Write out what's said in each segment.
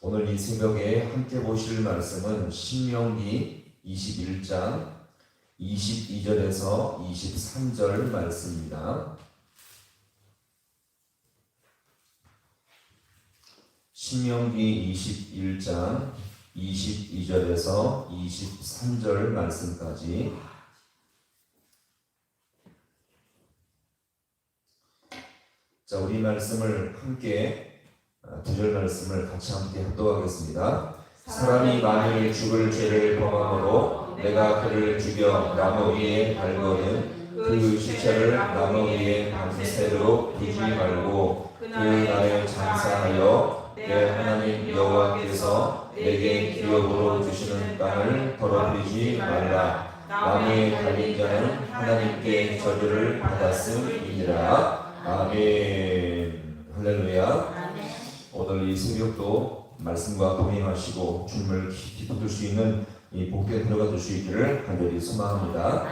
오늘 이 새벽에 함께 보실 말씀은 신명기 21장 22절에서 23절 말씀입니다. 신명기 21장 22절에서 23절 말씀까지 자, 우리 말씀을 함께 두 절 말씀을 같이 함께 합독하겠습니다. 사람이 만일 죽을 죄를 범함으로 내가 그를 죽여 나무 위에 달거든 그 시체를 나무 위에 밤새도록 두지 말고 그 날에 장사하여 내 하나님 여호와께서 내게 기업으로 주시는 땅을 더럽히지 말라. 나무에 달린 자는 하나님께 저주를 받았음이니라. 아멘. 할렐루야. 오늘 이 새벽도 말씀과 동행하시고 주님을 깊이 붙들 수 있는 이 복되게 들어가 줄 수 있기를 간절히 소망합니다.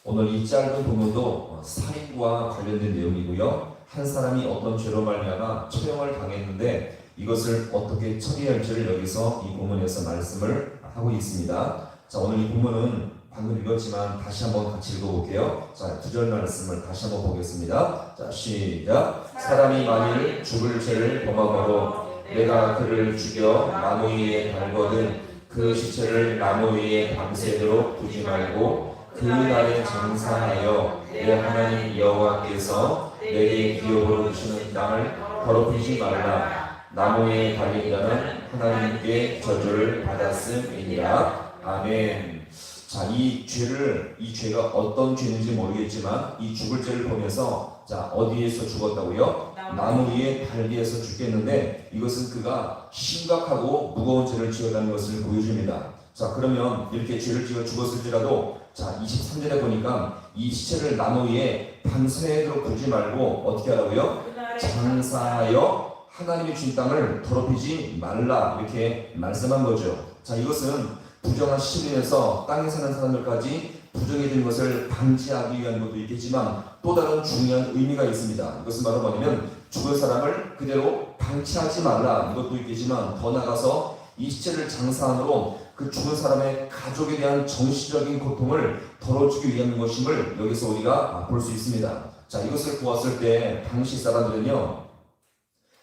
오늘 이 짧은 본문도 살인과 관련된 내용이고요. 한 사람이 어떤 죄로 말미암아 처형을 당했는데 이것을 어떻게 처리할지를 여기서 이 본문에서 말씀을 하고 있습니다. 자, 오늘 이 본문은 방금 읽었지만 다시 한번 같이 읽어볼게요. 자, 두 절 말씀을 다시 한번 보겠습니다. 자, 시작. 사람이 만일 죽을 죄를 범함으로 내가 그를 죽여 나무 위에 달거든 그 시체를 나무 위에 밤새도록 두지 말고 그 날에 장사하여 내 하나님 여호와께서 내게 기업으로 주시는 땅을 더럽히지 말라. 나무에 달린 자는 하나님께 저주를 받았음이니라. 아멘. 자, 이 죄가 어떤 죄인지 모르겠지만 이 죽을 죄를 보면서 자, 어디에서 죽었다고요? 나무 위에 달기에서 죽겠는데 이것은 그가 심각하고 무거운 죄를 지었다는 것을 보여줍니다. 자, 그러면 이렇게 죄를 지어 죽었을지라도 자, 23절에 보니까 이 시체를 나무 위에 밤새도록 두지 말고 어떻게 하라고요? 장사하여 하나님의 주신 땅을 더럽히지 말라 이렇게 말씀한 거죠. 자, 이것은 부정한 시민에서 땅에 사는 사람들까지 부정이 된 것을 방지하기 위한 것도 있겠지만 또 다른 중요한 의미가 있습니다. 이것은 바로 뭐냐면 죽은 사람을 그대로 방치하지 말라 이것도 있겠지만 더 나아가서 이 시체를 장사함으로 그 죽은 사람의 가족에 대한 정신적인 고통을 덜어주기 위한 것임을 여기서 우리가 볼 수 있습니다. 자, 이것을 보았을 때 당시 사람들은요,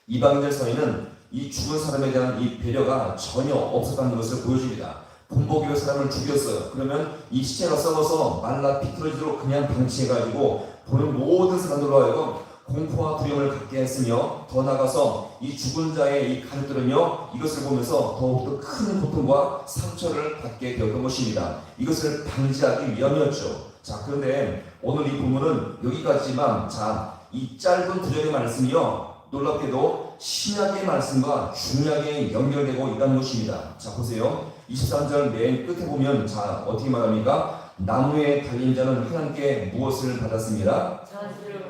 이방인들 사이는 이 죽은 사람에 대한 이 배려가 전혀 없었다는 것을 보여줍니다. 본보기로 사람을 죽였어요. 그러면 이 시체가 썩어서 말라 비틀어지도록 그냥 방치해가지고 보는 모든 사람들로 하여금 공포와 두려움을 갖게 했으며 더 나아가서 이 죽은 자의 이 가족들은요 이것을 보면서 더욱더 큰 고통과 상처를 받게 되었던 것입니다. 이것을 방지하기 위함이었죠. 자, 그런데 오늘 이 본문은 여기까지만 자, 이 짧은 두 절의 말씀이요 놀랍게도 신약의 말씀과 중약에 연결되고 있다는 것입니다. 자, 보세요. 23절 맨 끝에 보면 자, 어떻게 말합니까? 나무에 달린 자는 하나님께 무엇을 받았습니다?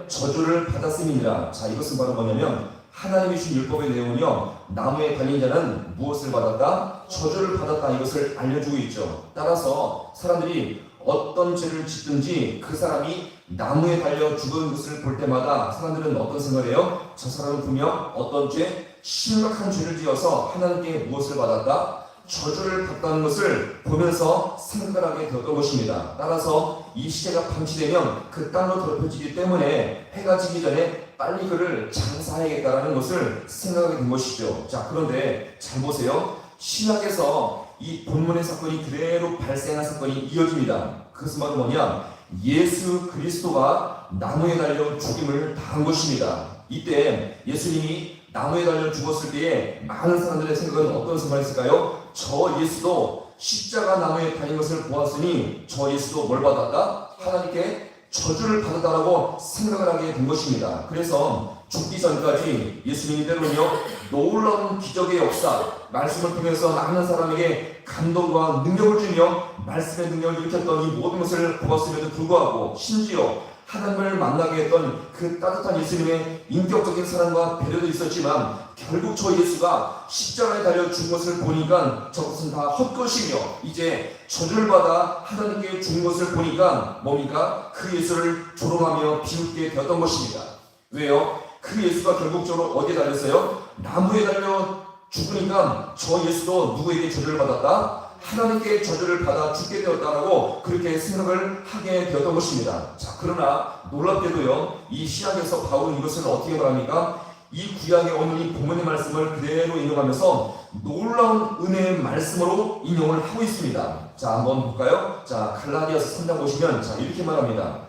저주를 받았음이니라. 자, 이것은 바로 뭐냐면 하나님이 주신 율법의 내용은요 나무에 달린 자는 무엇을 받았다? 저주를 받았다 이것을 알려주고 있죠. 따라서 사람들이 어떤 죄를 짓든지 그 사람이 나무에 달려 죽은 것을 볼 때마다 사람들은 어떤 생각을 해요? 저 사람은 분명 어떤 죄? 심각한 죄를 지어서 하나님께 무엇을 받았다? 저주를 받다는 것을 보면서 생각을 하게 되었던 것입니다. 따라서 이 시체가 방치되면 그 땅으로 더럽혀지기 때문에 해가 지기 전에 빨리 그를 장사해야겠다는 것을 생각하게 된 것이죠. 자, 그런데 잘 보세요. 신약에서 이 본문의 사건이 그대로 발생한 사건이 이어집니다. 그것은 바로 뭐냐? 예수 그리스도가 나무에 달려 죽임을 당한 것입니다. 이때 예수님이 나무에 달려 죽었을 때에 많은 사람들의 생각은 어떤 생각이 있을까요? 저 예수도 십자가 나무에 달린 것을 보았으니 저 예수도 뭘 받았다? 하나님께 저주를 받았다라고 생각을 하게 된 것입니다. 그래서 죽기 전까지 예수님이 때로는요 놀라운 기적의 역사 말씀을 통해서 많은 사람에게 감동과 능력을 주며 말씀의 능력을 일으켰던 이 모든 것을 보았음에도 불구하고 심지어 하나님을 만나게 했던 그 따뜻한 예수님의 인격적인 사랑과 배려도 있었지만 결국 저 예수가 십자가에 달려 죽은 것을 보니까 저것은 다 헛것이며 이제 저주를 받아 하나님께 죽은 것을 보니까 뭡니까? 그 예수를 조롱하며 비웃게 되었던 것입니다. 왜요? 그 예수가 결국적으로 어디에 달렸어요? 나무에 달려 죽으니까 저 예수도 누구에게 저주를 받았다? 하나님께 저주를 받아 죽게 되었다라고 그렇게 생각을 하게 되었던 것입니다. 자, 그러나 놀랍게도요, 이 신약에서 바울은 이것을 어떻게 말합니까? 이 구약의 오늘 이 본문의 말씀을 그대로 인용하면서 놀라운 은혜의 말씀으로 인용을 하고 있습니다. 자, 한번 볼까요? 자, 갈라디아서 3장 보시면 자, 이렇게 말합니다.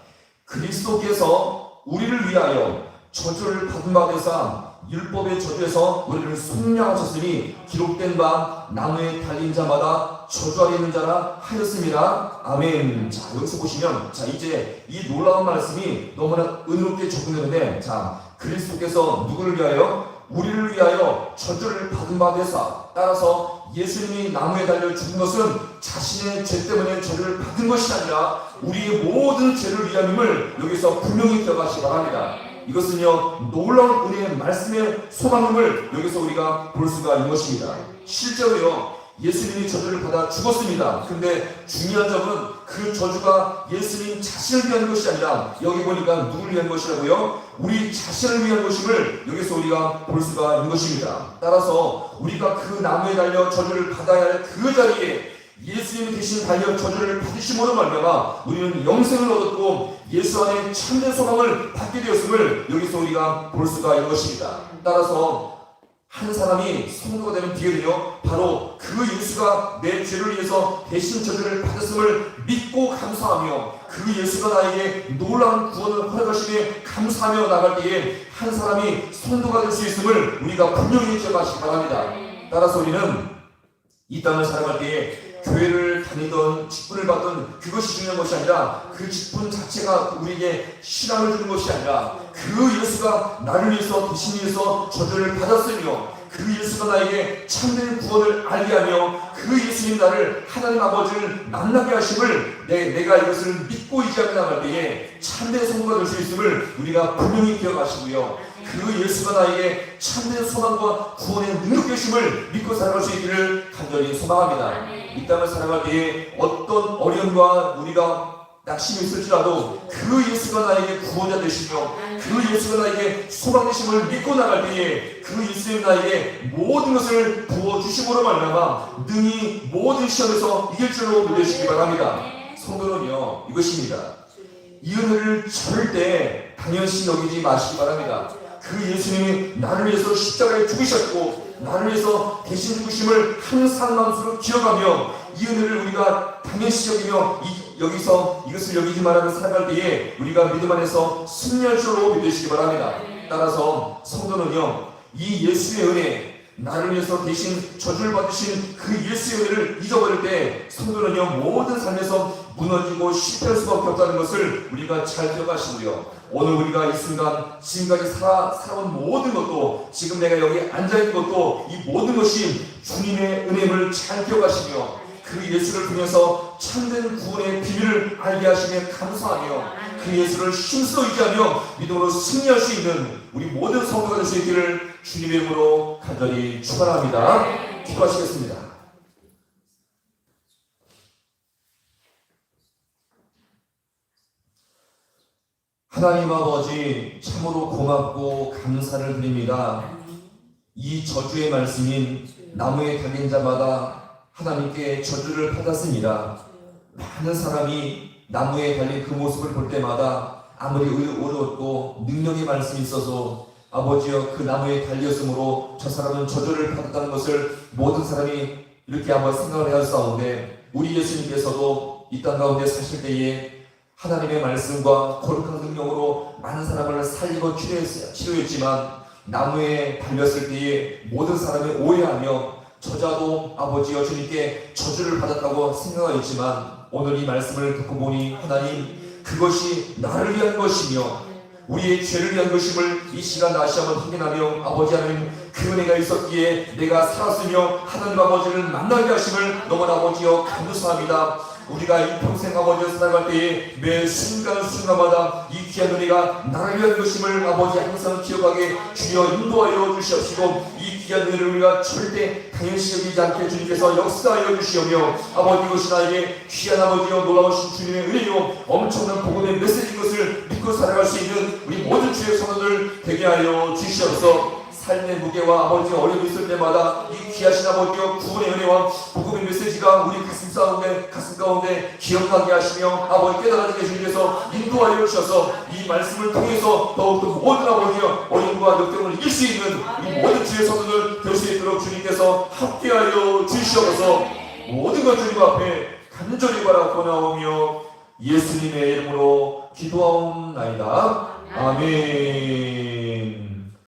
그리스도께서 우리를 위하여 저주를 받은 바 되사 율법의 저주에서 우리를 속량하셨으니 기록된 바 나무에 달린 자마다 저주 아래 있는 자라 하였습니다. 아멘. 자, 여기서 보시면 자, 이제 이 놀라운 말씀이 너무나 은혜롭게 적용되는데, 자, 그리스도께서 누구를 위하여? 우리를 위하여 저주를 받은 바 되사, 따라서 예수님이 나무에 달려 죽은 것은 자신의 죄 때문에 저주를 받은 것이 아니라 우리의 모든 죄를 위함임을 여기서 분명히 기억하시기 바랍니다. 이것은요, 놀라운 은혜의 말씀의 소망임을 여기서 우리가 볼 수가 있는 것입니다. 실제로요, 예수님이 저주를 받아 죽었습니다. 근데 중요한 점은 그 저주가 예수님 자신을 위한 것이 아니라 여기 보니까 누구를 위한 것이라고요? 우리 자신을 위한 것임을 여기서 우리가 볼 수가 있는 것입니다. 따라서 우리가 그 나무에 달려 저주를 받아야 할 그 자리에 예수님이 대신 달려 저주를 받으심으로 말미암아 우리는 영생을 얻었고 예수 안에 참된 소망을 받게 되었음을 여기서 우리가 볼 수가 있는 것입니다. 따라서 한 사람이 성도가 되는 비결은요, 바로 그 예수가 내 죄를 위해서 대신 저주를 받았음을 믿고 감사하며 그 예수가 나에게 놀라운 구원을 허락하시기에 감사하며 나갈 때에 한 사람이 성도가 될 수 있음을 우리가 분명히 기억하시기 바랍니다. 따라서 우리는 이 땅을 살아갈 때에 교회를 다니던 직분을 받던 그것이 중요한 것이 아니라 그 직분 자체가 우리에게 신앙을 주는 것이 아니라 그 예수가 나를 위해서 대신 위해서 저주를 받았으며 그 예수가 나에게 참된 구원을 알게 하며 그 예수님 나를 하나님 아버지를 만나게 하심을 내가 이것을 믿고 의지하며 나갈 때에 참된 성도가 될 수 있음을 우리가 분명히 기억하시고요, 그 예수가 나에게 참된 소망과 구원의 능력 되심을 믿고 살아갈 수 있기를 간절히 소망합니다. 이 땅을 살아갈 때에 어떤 어려움과 우리가 낙심이 있을지라도 그 예수가 나에게 구원자 되시며 그 예수가 나에게 소망 되심을 믿고 나갈 때에 그 예수님 나에게 모든 것을 부어주심으로 말미암아 능히 모든 시험에서 이길 줄로 믿으시기 바랍니다. 성도는요, 이것입니다. 이 은혜를 절대 당연시 여기지 마시기 바랍니다. 그 예수님이 나를 위해서 십자가에 죽으셨고 나를 위해서 대신 죽으심을 항상 마음속으로 기억하며 이 은혜를 우리가 당연시 여기며 여기서 이것을 여기지 말하며 살아갈 때에 우리가 믿음 안에서 승리할 줄로 믿으시기 바랍니다. 따라서 성도는요, 이 예수의 은혜, 나를 위해서 대신 저주를 받으신 그 예수의 은혜를 잊어버릴 때 성도는요, 모든 삶에서 무너지고 실패할 수밖에 없다는 것을 우리가 잘 기억하시고요, 오늘 우리가 이 순간 지금까지 살아온 모든 것도, 지금 내가 여기 앉아있는 것도, 이 모든 것이 주님의 은혜임을 잘 기억하시며 그 예수를 통해서 참된 구원의 비밀을 알게 하시며 감사하며 그 예수를 힘써 의지하며 믿음으로 승리할 수 있는 우리 모든 성도가 될 수 있기를 주님의 이름으로 간절히 축원합니다. 기도하시겠습니다. 하나님 아버지, 참으로 고맙고 감사를 드립니다. 이 저주의 말씀인 나무에 달린 자마다 하나님께 저주를 받았습니다. 많은 사람이 나무에 달린 그 모습을 볼 때마다 아무리 어려웠고 능력의 말씀이 있어서 아버지여 그 나무에 달렸으므로 저 사람은 저주를 받았다는 것을 모든 사람이 이렇게 한번 생각을 해왔사온데, 우리 예수님께서도 이 땅 가운데 사실 때에 하나님의 말씀과 거룩한 능력으로 많은 사람을 살리고 치료했지만 나무에 달렸을 때에 모든 사람이 오해하며 저자도 아버지여 주님께 저주를 받았다고 생각하였지만 오늘 이 말씀을 듣고 보니 하나님, 그것이 나를 위한 것이며 우리의 죄를 위한 것임을 이 시간 다시 한번 확인하며 아버지 하나님, 그 은혜가 있었기에 내가 살았으며 하나님 아버지를 만나게 하심을 너무나 아버지여 감사합니다. 우리가 이 평생 아버지를 살아갈 때에 매 순간순간마다 이 귀한 은혜가 나를 위한 것임을 아버지 항상 기억하게 주여 인도하여 주시옵시고, 이 귀한 은혜를 우리가 절대 당연시 여기지 않게 주님께서 역사하여 주시오며 아버지, 이것이 나에게 귀한 아버지여 놀라우신 주님의 은혜요 엄청난 복음의 메시지인 것을 믿고 살아갈 수 있는 우리 모든 주의 성도들 되게 하여 주시옵소서. 삶의 무게와 아버지 어려움이 있을 때마다 이 귀하신 아버지여 구원의 은혜와 복음의 메시지가 우리 가슴 가운데 기억하게 하시며 아버지 깨달아지게 해주기 위해서 인도하여 주셔서 이 말씀을 통해서 더욱더 모든 아버지여 어려움과 역경을 이길 수 있는 이 모든 주의 성도들 될 수 있도록 주님께서 함께하여 주시옵소서. 모든 것 주님 앞에 간절히 바라고 나오며 예수님의 이름으로 기도하옵나이다. 아멘.